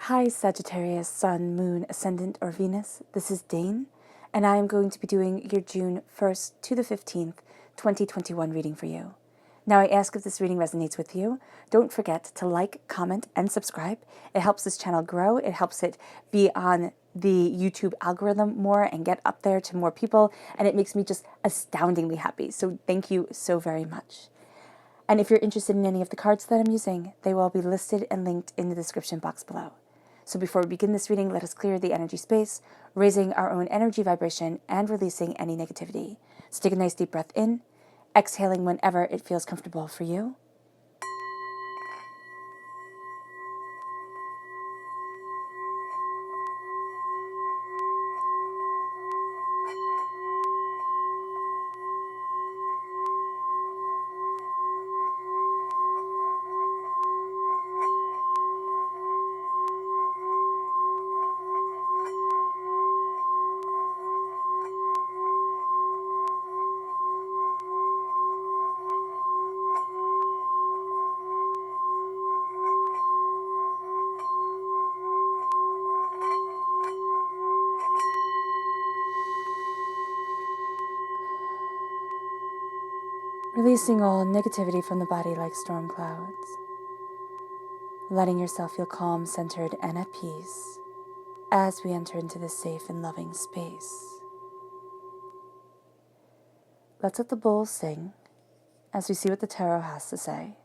Hi Sagittarius, Sun, Moon, Ascendant, or Venus. This is Dane, and I am going to be doing your June 1st to the 15th, 2021 reading for you. Now I ask if this reading resonates with you, don't forget to like, comment, and subscribe. It helps this channel grow. It helps it be on the YouTube algorithm more and get up there to more people, and it makes me just astoundingly happy. So thank you so very much. And if you're interested in any of the cards that I'm using, they will be listed and linked in the description box below. So before we begin this reading, let us clear the energy space, raising our own energy vibration and releasing any negativity. So take a nice deep breath in, exhaling whenever it feels comfortable for you. Releasing all negativity from the body like storm clouds. Letting yourself feel calm, centered, and at peace as we enter into this safe and loving space. Let's let the bulls sing as we see what the tarot has to say.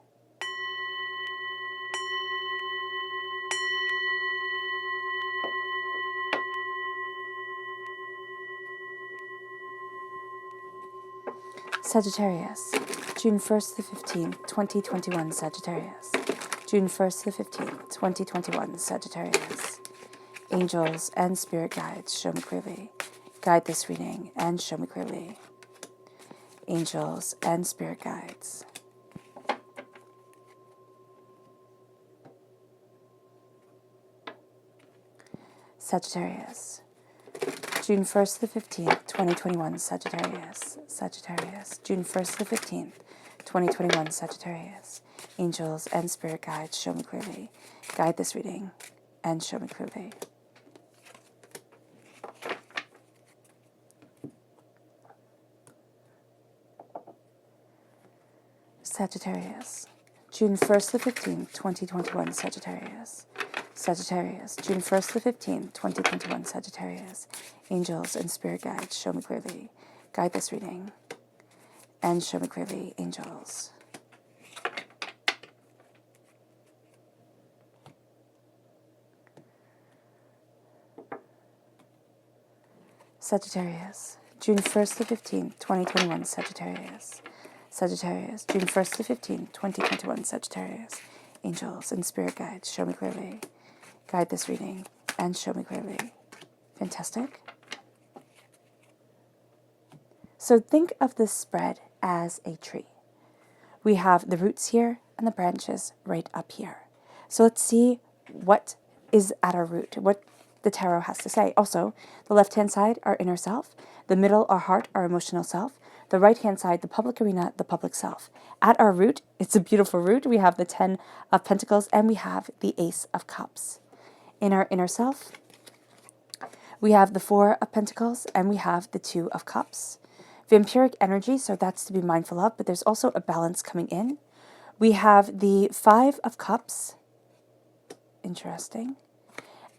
Sagittarius, June 1st to the 15th, 2021, Sagittarius. June 1st to the 15th, 2021, Sagittarius. Angels and spirit guides, show me clearly. Guide this reading and show me clearly. Angels and spirit guides. Sagittarius, June 1st to the 15th, 2021, Sagittarius. Sagittarius, June 1st to the 15th, 2021, Sagittarius. Angels and spirit guides, show me clearly. Guide this reading and show me clearly. Sagittarius, June 1st to the 15th, 2021, Sagittarius. Sagittarius, June 1st to the 15th, 2021, Sagittarius. Angels and spirit guides, show me clearly. Guide this reading and show me clearly, angels. Sagittarius, June 1st to the 15th, 2021, Sagittarius. Sagittarius, June 1st to the 15th, 2021, Sagittarius. Angels and spirit guides, show me clearly. Guide this reading and show me clearly. Fantastic. So think of this spread as a tree. We have the roots here and the branches right up here. So let's see what is at our root, what the tarot has to say. Also, the left-hand side, our inner self. The middle, our heart, our emotional self. The right-hand side, the public arena, the public self. At our root, it's a beautiful root. We have the 10 of Pentacles and we have the Ace of Cups. In our inner self, we have the 4 of Pentacles and we have the 2 of Cups. Vampiric energy, so that's to be mindful of, but there's also a balance coming in. We have the 5 of Cups. Interesting.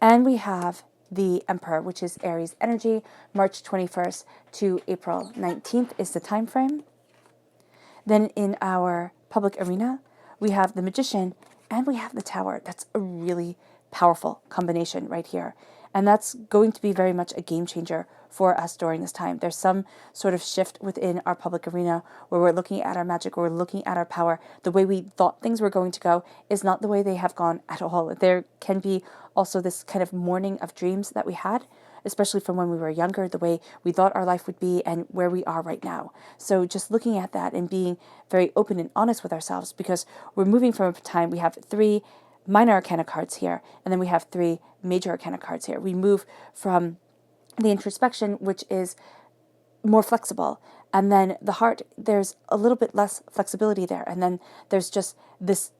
And we have the Emperor, which is Aries energy. March 21st to April 19th is the time frame. Then in our public arena, we have the Magician and we have the Tower. That's a really powerful combination right here. And that's going to be very much a game changer for us during this time. There's some sort of shift within our public arena where we're looking at our magic, or we're looking at our power. The way we thought things were going to go is not the way they have gone at all. There can be also this kind of mourning of dreams that we had, especially from when we were younger, the way we thought our life would be and where we are right now. So just looking at that and being very open and honest with ourselves, because we're moving from a time we have 3 minor arcana cards here, and then we have 3 major arcana cards here. We move from the introspection, which is more flexible, and then the heart, there's a little bit less flexibility there, and then there's just this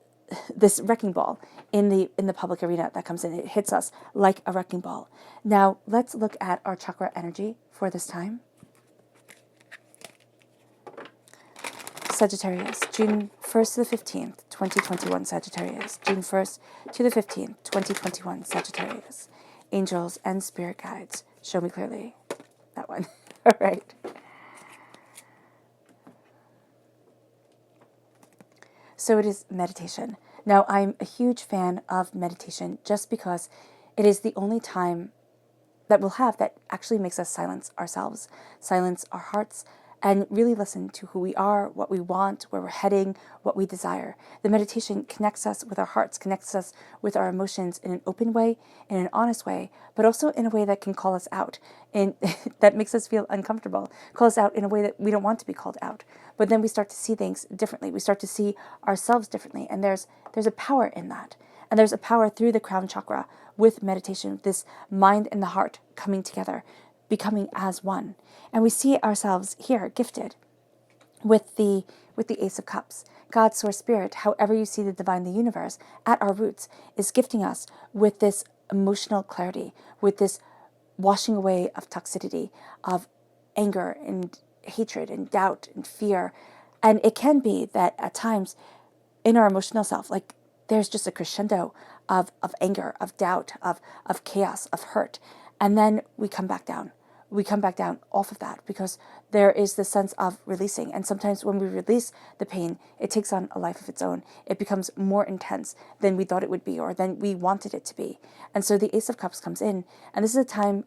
this wrecking ball in the public arena that comes in. It hits us like a wrecking ball. Now, let's look at our chakra energy for this time. Sagittarius, June 1st to the 15th, 2021, Sagittarius. June 1st to the 15th, 2021, Sagittarius. Angels and spirit guides, show me clearly. That one. All right. So it is meditation. Now, I'm a huge fan of meditation just because it is the only time that we'll have that actually makes us silence ourselves, silence our hearts, and really listen to who we are, what we want, where we're heading, what we desire. The meditation connects us with our hearts, connects us with our emotions in an open way, in an honest way, but also in a way that can call us out, and that makes us feel uncomfortable, call us out in a way that we don't want to be called out. But then we start to see things differently. We start to see ourselves differently, and there's a power in that. And there's a power through the crown chakra with meditation, this mind and the heart coming together, becoming as one. And we see ourselves here gifted with the Ace of Cups. God, Source, Spirit, however you see the divine, the universe, at our roots, is gifting us with this emotional clarity, with this washing away of toxicity, of anger and hatred and doubt and fear. And it can be that at times in our emotional self, like there's just a crescendo of anger, of doubt, of chaos, of hurt. And then we come back down. We come back down off of that because there is this sense of releasing. And sometimes when we release the pain, it takes on a life of its own. It becomes more intense than we thought it would be or than we wanted it to be. And so the Ace of Cups comes in. And this is a time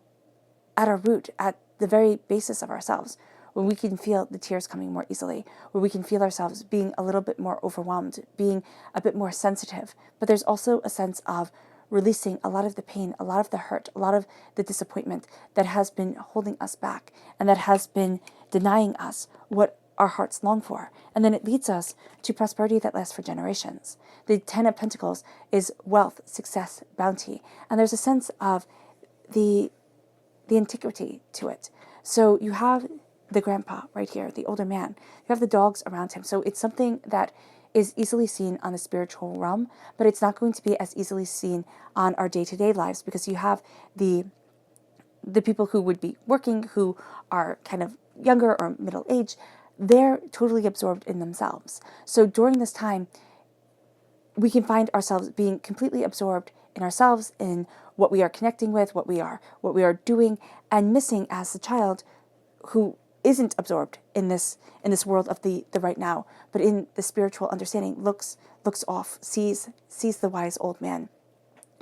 at our root, at the very basis of ourselves, when we can feel the tears coming more easily, where we can feel ourselves being a little bit more overwhelmed, being a bit more sensitive. But there's also a sense of releasing a lot of the pain, a lot of the hurt, a lot of the disappointment that has been holding us back and that has been denying us what our hearts long for. And then it leads us to prosperity that lasts for generations. The Ten of Pentacles is wealth, success, bounty. And there's a sense of the antiquity to it. So you have the grandpa right here, the older man. You have the dogs around him. So it's something that is easily seen on the spiritual realm, but it's not going to be as easily seen on our day-to-day lives because you have the people who would be working, who are kind of younger or middle age. They're totally absorbed in themselves. So during this time, we can find ourselves being completely absorbed in ourselves, in what we are connecting with, what we are doing, and missing as a child who isn't absorbed in this world of the right now, but in the spiritual understanding, looks off, sees the wise old man,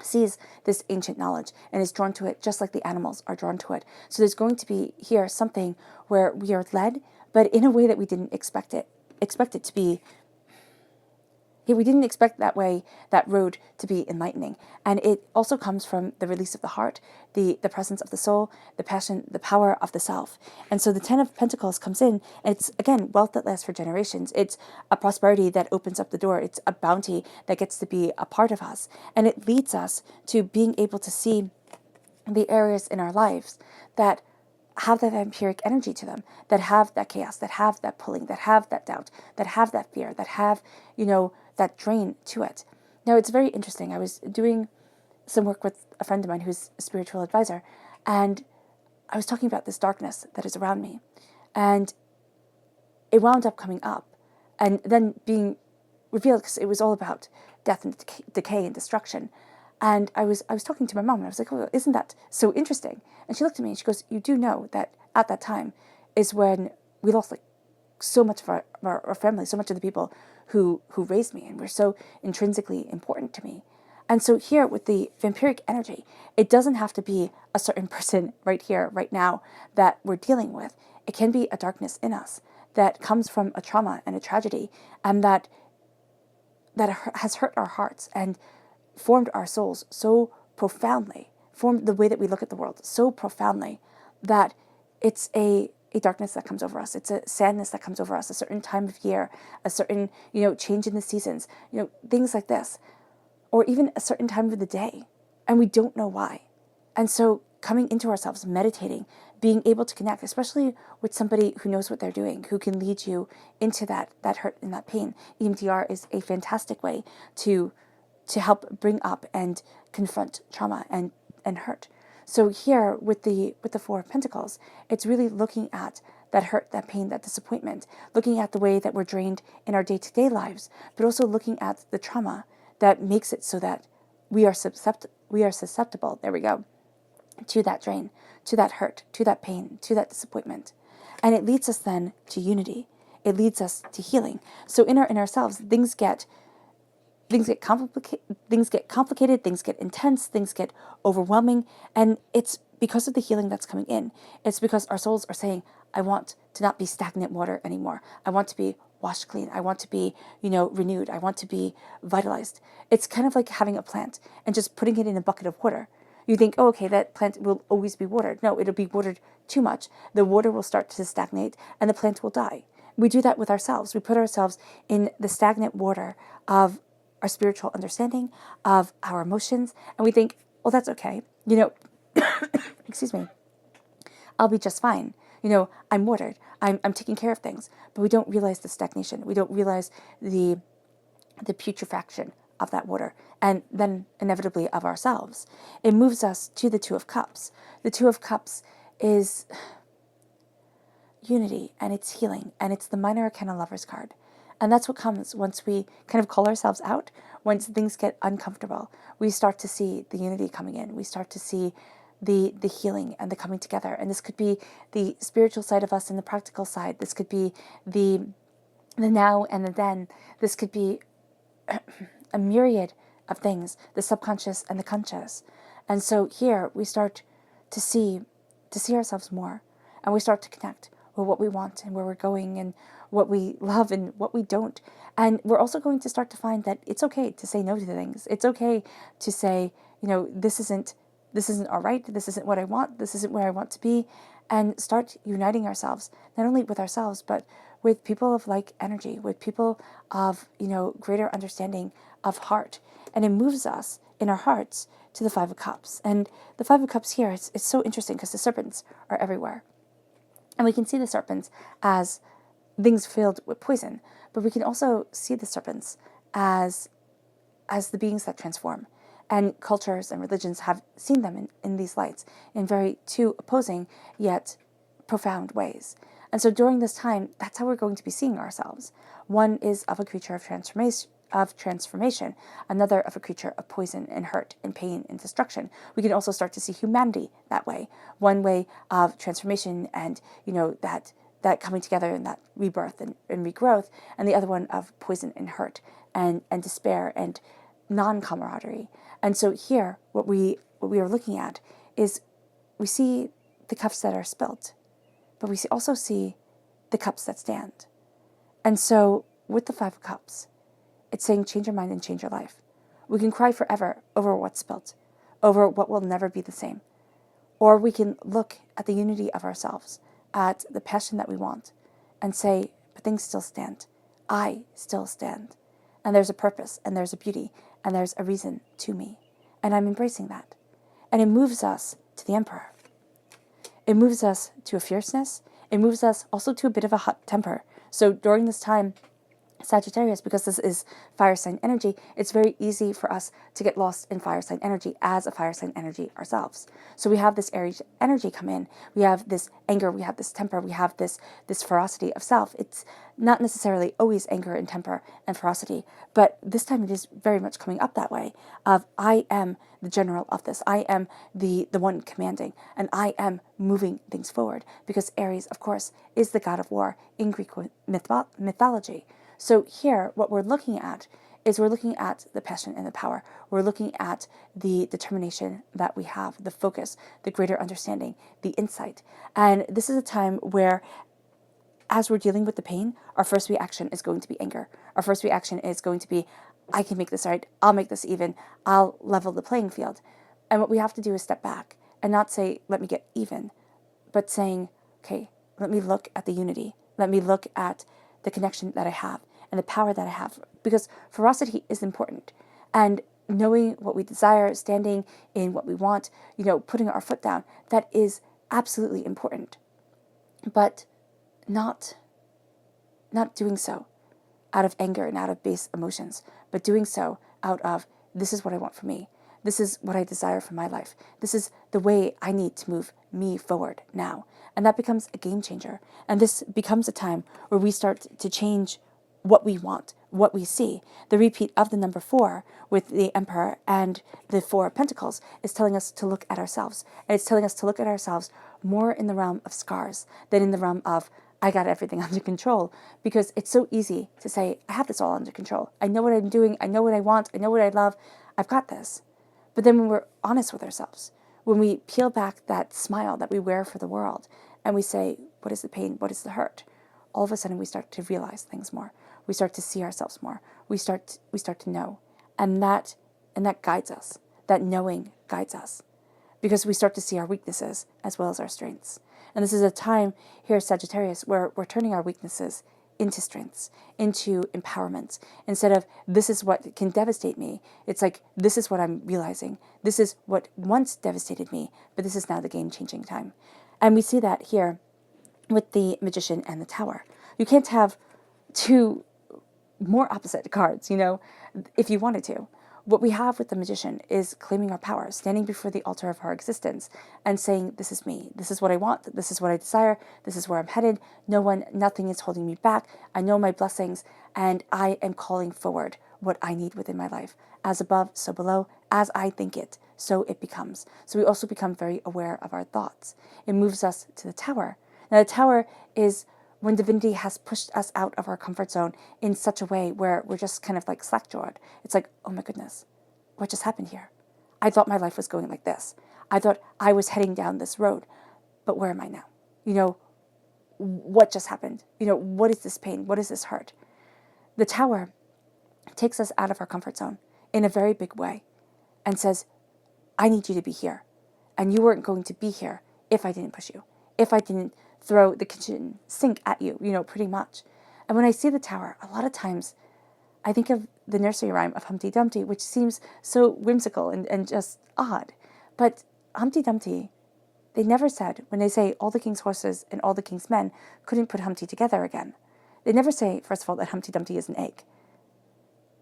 sees this ancient knowledge, and is drawn to it just like the animals are drawn to it. So there's going to be here something where we are led, but in a way that we didn't expect it to be. We didn't expect that road to be enlightening. And it also comes from the release of the heart, the presence of the soul, the passion, the power of the self. And so the Ten of Pentacles comes in, and it's, again, wealth that lasts for generations. It's a prosperity that opens up the door. It's a bounty that gets to be a part of us. And it leads us to being able to see the areas in our lives that have that vampiric energy to them, that have that chaos, that have that pulling, that have that doubt, that have that fear, that have, that drain to it. Now, it's very interesting. I was doing some work with a friend of mine who's a spiritual advisor, and I was talking about this darkness that is around me, and it wound up coming up and then being revealed because it was all about death and decay and destruction. And I was talking to my mom, and I was like, "Oh, isn't that so interesting?" And she looked at me and she goes, "You do know that at that time is when we lost like so much of our family, so much of the people who raised me, and were so intrinsically important to me." And so here with the vampiric energy, it doesn't have to be a certain person right here, right now, that we're dealing with. It can be a darkness in us that comes from a trauma and a tragedy, and that has hurt our hearts and formed our souls so profoundly, formed the way that we look at the world so profoundly, that it's a darkness that comes over us. It's a sadness that comes over us, a certain time of year, a certain, change in the seasons, things like this, or even a certain time of the day, and we don't know why. And so coming into ourselves, meditating, being able to connect, especially with somebody who knows what they're doing, who can lead you into that hurt and that pain. EMDR is a fantastic way to help bring up and confront trauma and hurt. So here with the Four of Pentacles, it's really looking at that hurt, that pain, that disappointment, looking at the way that we're drained in our day-to-day lives, but also looking at the trauma that makes it so that we are susceptible, there we go, to that drain, to that hurt, to that pain, to that disappointment. And it leads us then to unity. It leads us to healing. So in ourselves, things get complicated, things get intense, things get overwhelming, and it's because of the healing that's coming in. It's because our souls are saying, I want to not be stagnant water anymore. I want to be washed clean. I want to be, renewed. I want to be vitalized. It's kind of like having a plant and just putting it in a bucket of water. You think, oh, okay, that plant will always be watered. No, it'll be watered too much. The water will start to stagnate and the plant will die. We do that with ourselves. We put ourselves in the stagnant water of our spiritual understanding, of our emotions, and we think, well, that's okay. Excuse me, I'll be just fine. I'm watered. I'm taking care of things. But we don't realize the stagnation. We don't realize the putrefaction of that water, and then inevitably of ourselves. It moves us to the Two of Cups. The Two of Cups is unity, and it's healing, and it's the Minor Arcana Lover's card. And that's what comes once we kind of call ourselves out, once things get uncomfortable. We start to see the unity coming in. We start to see the healing and the coming together. And this could be the spiritual side of us and the practical side. This could be the now and the then. This could be a myriad of things, the subconscious and the conscious. And so here we start to see ourselves more, and we start to connect with what we want and where we're going and what we love and what we don't. And we're also going to start to find that it's okay to say no to things. It's okay to say, this isn't all right. This isn't what I want. This isn't where I want to be. And start uniting ourselves, not only with ourselves, but with people of like energy, with people of, greater understanding of heart. And it moves us in our hearts to the Five of Cups. And the Five of Cups here, it's so interesting because the serpents are everywhere. And we can see the serpents as things filled with poison, but we can also see the serpents as the beings that transform. And cultures and religions have seen them in these lights in very two opposing yet profound ways. And so during this time, that's how we're going to be seeing ourselves. One is of a creature of transformation, another of a creature of poison and hurt and pain and destruction. We can also start to see humanity that way. One way of transformation and, that coming together and that rebirth and regrowth, and the other one of poison and hurt and despair and non-camaraderie. And so here, what we are looking at is we see the cups that are spilt, but we also see the cups that stand. And so with the Five of Cups, it's saying change your mind and change your life. We can cry forever over what's spilt, over what will never be the same. Or we can look at the unity of ourselves, at the passion that we want, and say, but things still stand. I still stand. And there's a purpose, and there's a beauty, and there's a reason to me. And I'm embracing that. And it moves us to the Emperor. It moves us to a fierceness. It moves us also to a bit of a hot temper. So during this time, Sagittarius, because this is fire sign energy, it's very easy for us to get lost in fire sign energy as a fire sign energy ourselves. So we have this Aries energy come in. We have this anger, we have this temper, we have this ferocity of self. It's not necessarily always anger and temper and ferocity, but this time it is very much coming up that way of I am the general of this. I am the one commanding, and I am moving things forward, because Aries, of course, is the god of war in Greek mythology. So here, what we're looking at is we're looking at the passion and the power. We're looking at the determination that we have, the focus, the greater understanding, the insight. And this is a time where, as we're dealing with the pain, our first reaction is going to be anger. Our first reaction is going to be, I can make this right, I'll make this even, I'll level the playing field. And what we have to do is step back and not say, let me get even, but saying, okay, let me look at the unity. Let me look at the connection that I have and the power that I have, because ferocity is important. And knowing what we desire, standing in what we want, putting our foot down, that is absolutely important. But not doing so out of anger and out of base emotions, but doing so out of, this is what I want for me. This is what I desire for my life. This is the way I need to move me forward now. And that becomes a game changer. And this becomes a time where we start to change what we want, what we see. The repeat of the number 4 with the Emperor and the 4 of Pentacles is telling us to look at ourselves. And it's telling us to look at ourselves more in the realm of scars than in the realm of, I got everything under control. Because it's so easy to say, I have this all under control. I know what I'm doing. I know what I want. I know what I love. I've got this. But then when we're honest with ourselves, when we peel back that smile that we wear for the world and we say, what is the pain? What is the hurt? All of a sudden we start to realize things more. We start to see ourselves more. We start to know. And that guides us. That knowing guides us. Because we start to see our weaknesses as well as our strengths. And this is a time here, Sagittarius, where we're turning our weaknesses into strengths, into empowerment. Instead of, this is what can devastate me, it's like, this is what I'm realizing. This is what once devastated me, but this is now the game-changing time. And we see that here with the Magician and the Tower. You can't have two more opposite cards, if you wanted to. What we have with the Magician is claiming our power, standing before the altar of our existence and saying, this is me. This is what I want. This is what I desire. This is where I'm headed. Nothing is holding me back. I know my blessings, and I am calling forward what I need within my life. As above, so below. As I think it, so it becomes. So we also become very aware of our thoughts. It moves us to the Tower. Now, the Tower is when divinity has pushed us out of our comfort zone in such a way where we're just kind of like slack-jawed. It's like, oh my goodness, what just happened here? I thought my life was going like this. I thought I was heading down this road, but where am I now? What just happened? What is this pain? What is this hurt? The Tower takes us out of our comfort zone in a very big way and says, I need you to be here. And you weren't going to be here if I didn't push you, if I didn't throw the kitchen sink at you, pretty much. And when I see the Tower, a lot of times I think of the nursery rhyme of Humpty Dumpty, which seems so whimsical and just odd. But Humpty Dumpty, they never said, when they say all the king's horses and all the king's men couldn't put Humpty together again, they never say, first of all, that Humpty Dumpty is an egg.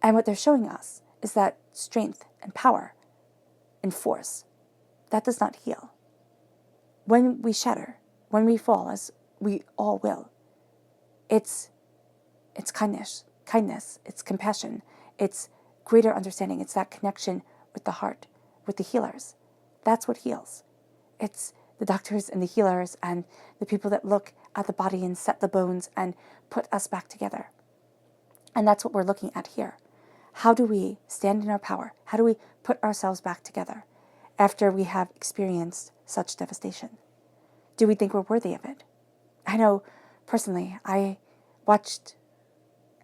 And what they're showing us is that strength and power and force, that does not heal. When we shatter, when we fall, as we all will, it's kindness, it's compassion, it's greater understanding, it's that connection with the heart, with the healers. That's what heals. It's the doctors and the healers and the people that look at the body and set the bones and put us back together. And that's what we're looking at here. How do we stand in our power? How do we put ourselves back together after we have experienced such devastation? Do we think we're worthy of it? I know, personally, I watched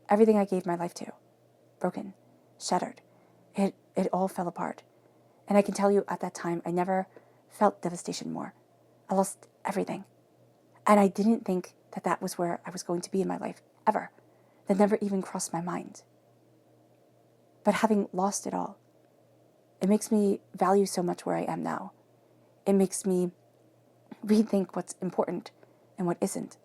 everything I gave my life to broken, shattered. It all fell apart. And I can tell you at that time, I never felt devastation more. I lost everything. And I didn't think that that was where I was going to be in my life, ever. That never even crossed my mind. But having lost it all, it makes me value so much where I am now. It makes me rethink what's important and what isn't.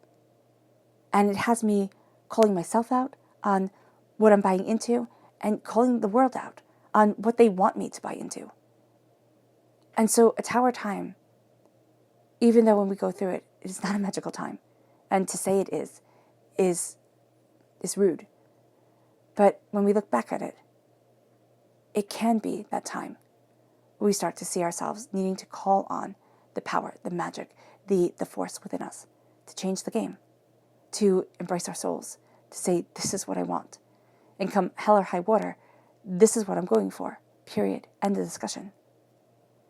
And it has me calling myself out on what I'm buying into and calling the world out on what they want me to buy into. And so a Tower time, even though when we go through it, it is not a magical time. And to say it is rude. But when we look back at it, it can be that time where we start to see ourselves needing to call on the power, the magic, the force within us to change the game, to embrace our souls, to say, this is what I want. And come hell or high water, this is what I'm going for, period, end of discussion.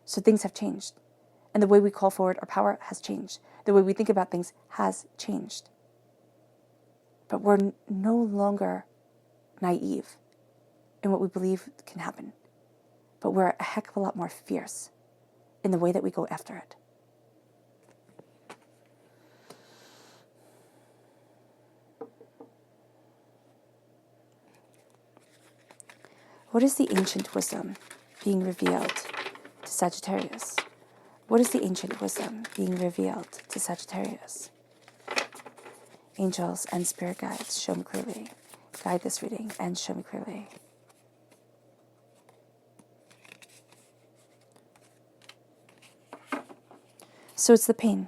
So things have changed. And the way we call forward our power has changed. The way we think about things has changed. But we're no longer naive in what we believe can happen. But we're a heck of a lot more fierce in the way that we go after it. What is the ancient wisdom being revealed to Sagittarius? What is the ancient wisdom being revealed to Sagittarius? Angels and spirit guides, show me clearly. Guide this reading and show me clearly. So it's the pain.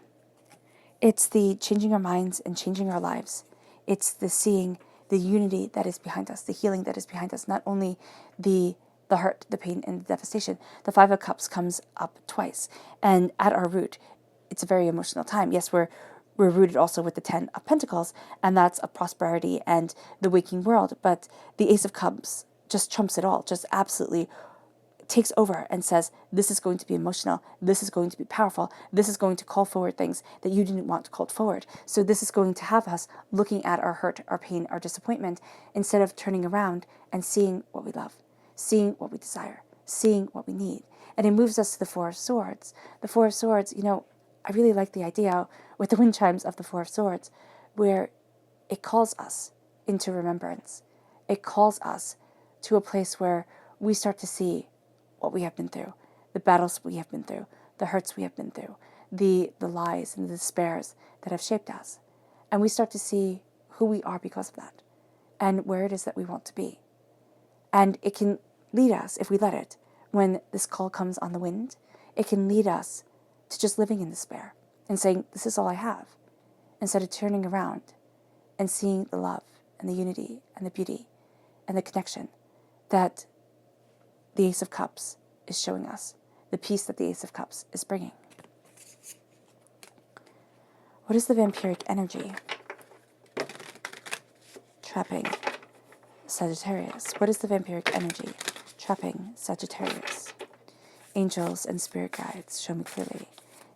It's the changing our minds and changing our lives. It's the seeing the unity that is behind us, the healing that is behind us, not only the hurt, the pain, and the devastation. The Five of Cups comes up twice. And at our root, it's a very emotional time. Yes, we're rooted also with the Ten of Pentacles, and that's a prosperity and the waking world. But the Ace of Cups just trumps it all, just absolutely takes over and says, this is going to be emotional, this is going to be powerful, this is going to call forward things that you didn't want called forward. So this is going to have us looking at our hurt, our pain, our disappointment, instead of turning around and seeing what we love, seeing what we desire, seeing what we need. And it moves us to the Four of Swords. The Four of Swords, I really like the idea with the wind chimes of the Four of Swords, where it calls us into remembrance. It calls us to a place where we start to see what we have been through, the battles we have been through, the hurts we have been through, the lies and the despairs that have shaped us. And we start to see who we are because of that and where it is that we want to be. And it can lead us, if we let it, when this call comes on the wind, it can lead us to just living in despair and saying, this is all I have, instead of turning around and seeing the love and the unity and the beauty and the connection that the Ace of Cups is showing us, the peace that the Ace of Cups is bringing. What is the vampiric energy trapping Sagittarius? What is the vampiric energy trapping Sagittarius? Angels and spirit guides, show me clearly.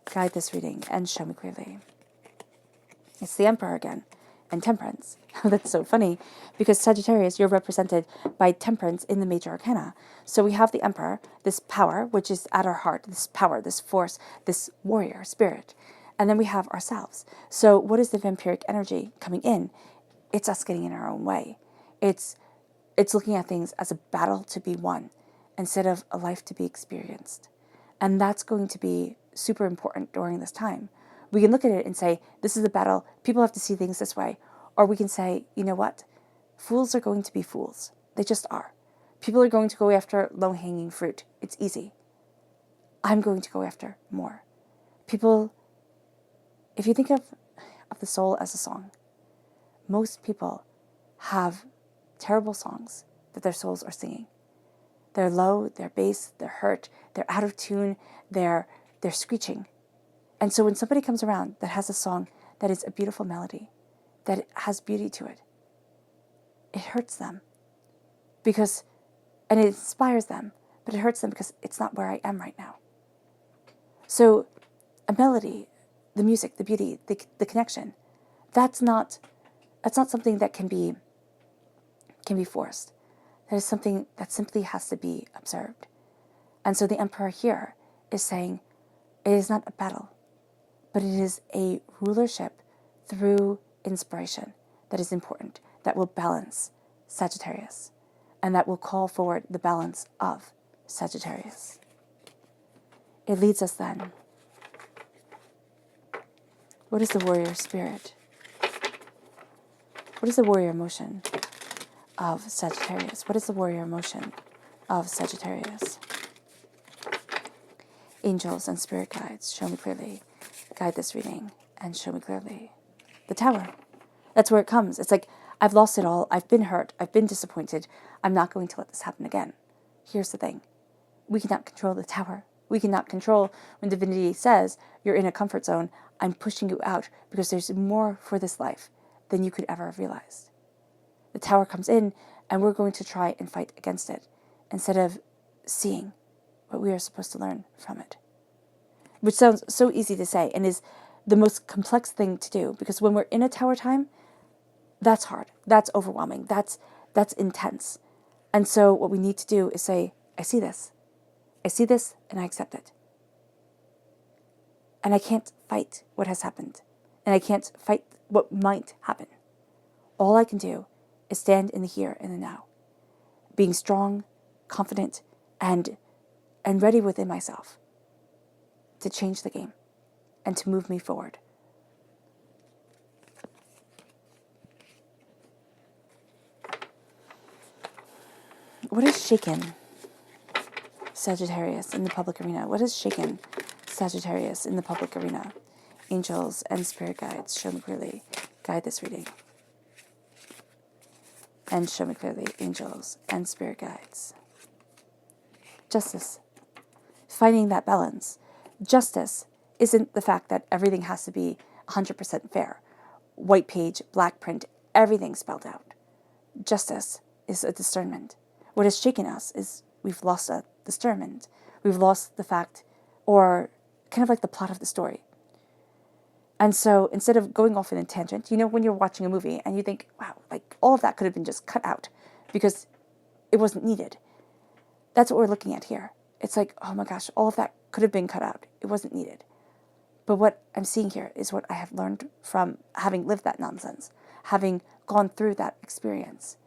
Guide this reading and show me clearly. It's the Emperor again, and Temperance. That's so funny, because Sagittarius, you're represented by Temperance in the major arcana. So we have the Emperor, this power, which is at our heart, this power, this force, this warrior spirit. And then we have ourselves. So what is the vampiric energy coming in? It's us getting in our own way. It's looking at things as a battle to be won instead of a life to be experienced. And that's going to be super important during this time. We can look at it and say, this is a battle. People have to see things this way. Or we can say, you know what? Fools are going to be fools. They just are. People are going to go after low-hanging fruit. It's easy. I'm going to go after more. People, if you think of the soul as a song, most people have terrible songs that their souls are singing. They're low, they're bass, they're hurt, they're out of tune, they're screeching. And so when somebody comes around that has a song that is a beautiful melody, that has beauty to it, it hurts them and it inspires them, but it hurts them because it's not where I am right now. So a melody, the music, the beauty, the connection, that's not something that can be forced. That is something that simply has to be observed. And so the Emperor here is saying it is not a battle, but it is a rulership through inspiration that is important, that will balance Sagittarius, and that will call forward the balance of Sagittarius. It leads us then. What is the warrior spirit? What is the warrior emotion of Sagittarius? What is the warrior emotion of Sagittarius? Angels and spirit guides, show me clearly. Guide this reading and show me clearly. The Tower. That's where it comes. It's like, I've lost it all. I've been hurt. I've been disappointed. I'm not going to let this happen again. Here's the thing. We cannot control the Tower. We cannot control when divinity says, you're in a comfort zone. I'm pushing you out because there's more for this life than you could ever have realized. The Tower comes in and we're going to try and fight against it instead of seeing what we are supposed to learn from it. Which sounds so easy to say and is the most complex thing to do, because when we're in a Tower time, that's hard, that's overwhelming, that's intense. And so what we need to do is say, I see this and I accept it. And I can't fight what has happened, and I can't fight what might happen. All I can do is stand in the here and the now, being strong, confident and ready within myself to change the game and to move me forward. What is shaken, Sagittarius, in the public arena? What is shaken, Sagittarius, in the public arena? Angels and spirit guides, show me clearly. Guide this reading. And show me clearly, angels and spirit guides. Justice. Finding that balance. Justice isn't the fact that everything has to be 100% fair. White page, black print, everything spelled out. Justice is a discernment. What has shaken us is we've lost a discernment. We've lost the fact, or kind of like the plot of the story. And so instead of going off in a tangent, when you're watching a movie and you think, wow, like all of that could have been just cut out because it wasn't needed. That's what we're looking at here. It's like, oh my gosh, all of that could have been cut out. It wasn't needed. But what I'm seeing here is what I have learned from having lived that nonsense, having gone through that experience.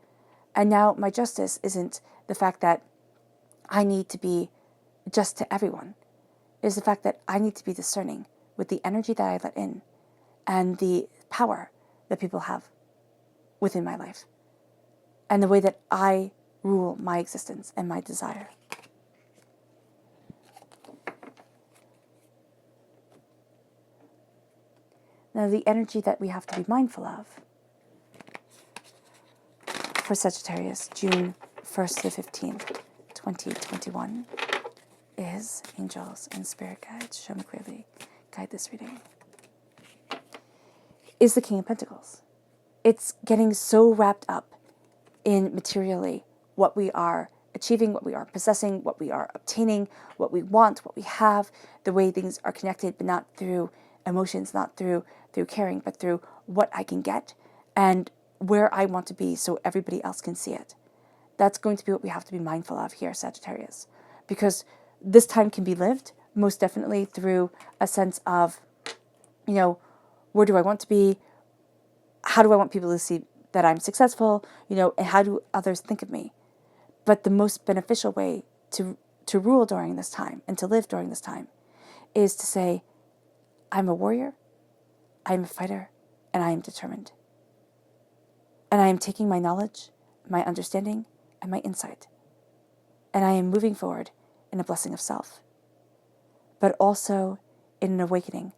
And now my justice isn't the fact that I need to be just to everyone. It's the fact that I need to be discerning with the energy that I let in and the power that people have within my life and the way that I rule my existence and my desire. Now, the energy that we have to be mindful of for Sagittarius, June 1st to 15th, 2021, is angels and spirit guides. Show me clearly. Guide this reading. Is the King of Pentacles. It's getting so wrapped up in materially what we are achieving, what we are possessing, what we are obtaining, what we want, what we have, the way things are connected, but not through emotions, not through caring, but through what I can get and where I want to be so everybody else can see it. That's going to be what we have to be mindful of here, Sagittarius, because this time can be lived most definitely through a sense of, where do I want to be? How do I want people to see that I'm successful? And how do others think of me? But the most beneficial way to rule during this time and to live during this time is to say, I'm a warrior, I am a fighter, and I am determined. And I am taking my knowledge, my understanding, and my insight. And I am moving forward in a blessing of self, but also in an awakening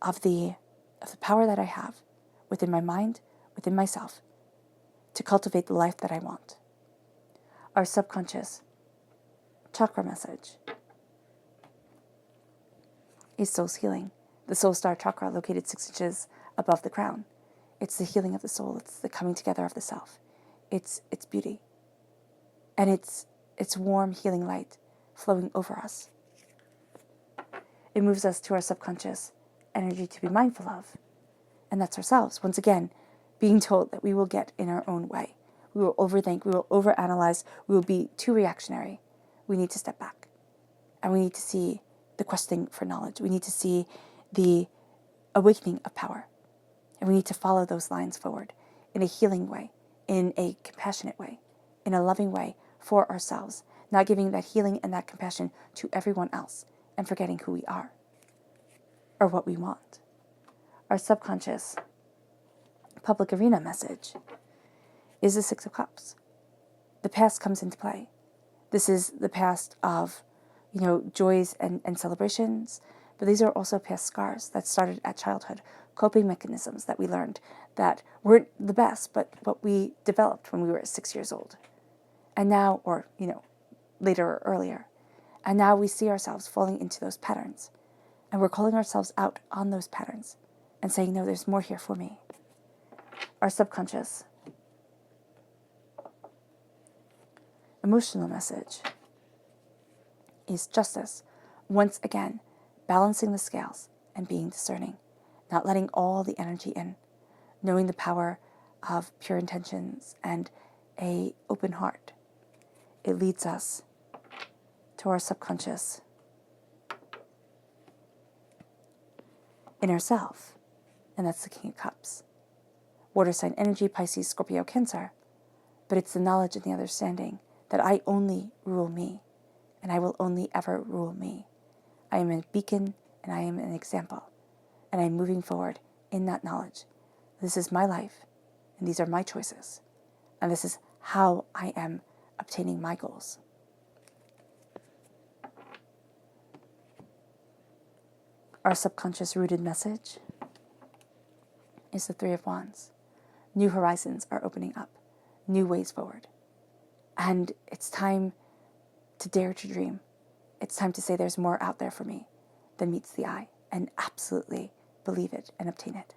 of the power that I have within my mind, within myself, to cultivate the life that I want. Our subconscious chakra message is soul's healing. The soul star chakra located 6 inches above the crown. It's the healing of the soul. It's the coming together of the self. It's beauty. And it's warm, healing light flowing over us. It moves us to our subconscious energy to be mindful of. And that's ourselves. Once again, being told that we will get in our own way. We will overthink. We will overanalyze. We will be too reactionary. We need to step back. And we need to see the questing for knowledge. We need to see the awakening of power. And we need to follow those lines forward in a healing way, in a compassionate way, in a loving way for ourselves, not giving that healing and that compassion to everyone else and forgetting who we are or what we want. Our subconscious public arena message is the 6 of Cups. The past comes into play. This is the past of, joys and celebrations, but these are also past scars that started at childhood, coping mechanisms that we learned that weren't the best, but what we developed when we were 6 years old. And now, or, later or earlier. And now we see ourselves falling into those patterns. And we're calling ourselves out on those patterns and saying, no, there's more here for me. Our subconscious emotional message is justice. Once again, balancing the scales and being discerning, not letting all the energy in, knowing the power of pure intentions and an open heart. It leads us to our subconscious inner self, and that's the King of Cups. Water sign energy, Pisces, Scorpio, Cancer, but it's the knowledge and the understanding that I only rule me, and I will only ever rule me. I am a beacon, and I am an example, and I am moving forward in that knowledge. This is my life, and these are my choices, and this is how I am obtaining my goals. Our subconscious rooted message is the Three of Wands. New horizons are opening up, new ways forward. And it's time to dare to dream. It's time to say there's more out there for me than meets the eye, and absolutely believe it and obtain it.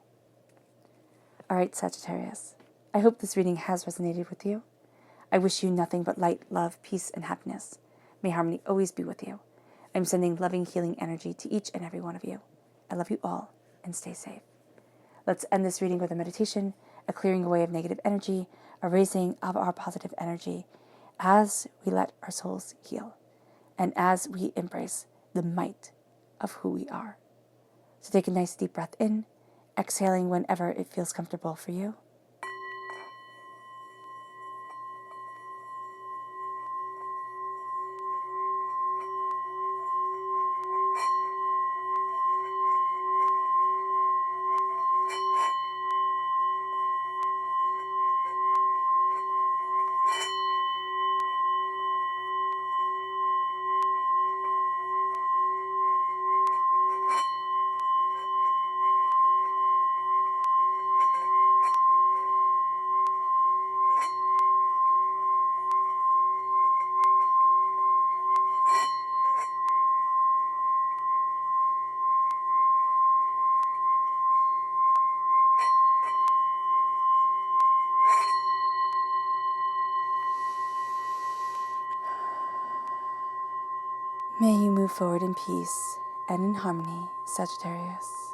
All right, Sagittarius, I hope this reading has resonated with you. I wish you nothing but light, love, peace, and happiness. May harmony always be with you. I'm sending loving, healing energy to each and every one of you. I love you all, and stay safe. Let's end this reading with a meditation, a clearing away of negative energy, a raising of our positive energy as we let our souls heal and as we embrace the might of who we are. So take a nice deep breath in, exhaling whenever it feels comfortable for you. May you move forward in peace and in harmony, Sagittarius.